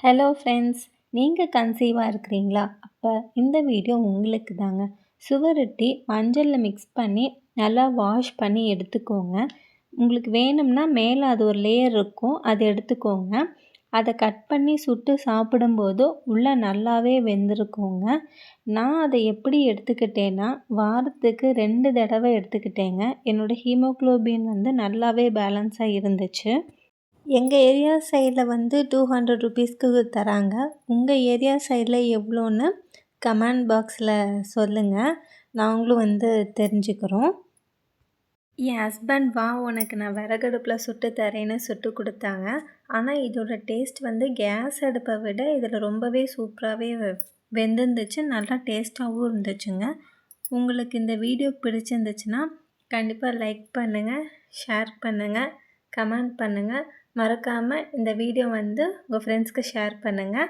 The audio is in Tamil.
ஹலோ ஃப்ரெண்ட்ஸ், நீங்கள் கன்சீவாக இருக்கிறீங்களா? அப்போ இந்த வீடியோ உங்களுக்கு தாங்க. சுவரொட்டி மஞ்சளில் மிக்ஸ் பண்ணி நல்லா வாஷ் பண்ணி எடுத்துக்கோங்க. உங்களுக்கு வேணும்னா மேலே அது ஒரு லேயர் இருக்கும், அதை எடுத்துக்கோங்க. அதை கட் பண்ணி சுட்டு சாப்பிடும்போது உள்ளே நல்லாவே வெந்திருக்குங்க. நான் அதை எப்படி எடுத்துக்கிட்டேன்னா, வாரத்துக்கு 2 தடவை எடுத்துக்கிட்டேங்க. என்னோடய ஹீமோக்ளோபின் நல்லாவே பேலன்ஸாக இருந்துச்சு. எங்கள் ஏரியா சைடில் 200 ருபீஸ்க்கு தராங்க. உங்கள் ஏரியா சைடில் எவ்வளோன்னு கமெண்ட் பாக்ஸில் சொல்லுங்கள். நாங்களும் தெரிஞ்சுக்கிறோம். என் ஹஸ்பண்ட் உனக்கு நான் விறகடுப்பில் சுட்டு தரேன்னு சுட்டு கொடுத்தாங்க. ஆனால் இதோட டேஸ்ட் கேஸ் அடுப்பை விட இதில் ரொம்பவே சூப்பராகவே வெந்திருந்துச்சு. நல்லா டேஸ்ட்டாகவும் இருந்துச்சுங்க. உங்களுக்கு இந்த வீடியோ பிடிச்சிருந்துச்சுன்னா கண்டிப்பாக லைக் பண்ணுங்கள், ஷேர் பண்ணுங்கள், கமெண்ட் பண்ணுங்கள். மறக்காமல் இந்த வீடியோ உங்கள் ஃப்ரெண்ட்ஸ்க்கு ஷேர் பண்ணுங்கள்.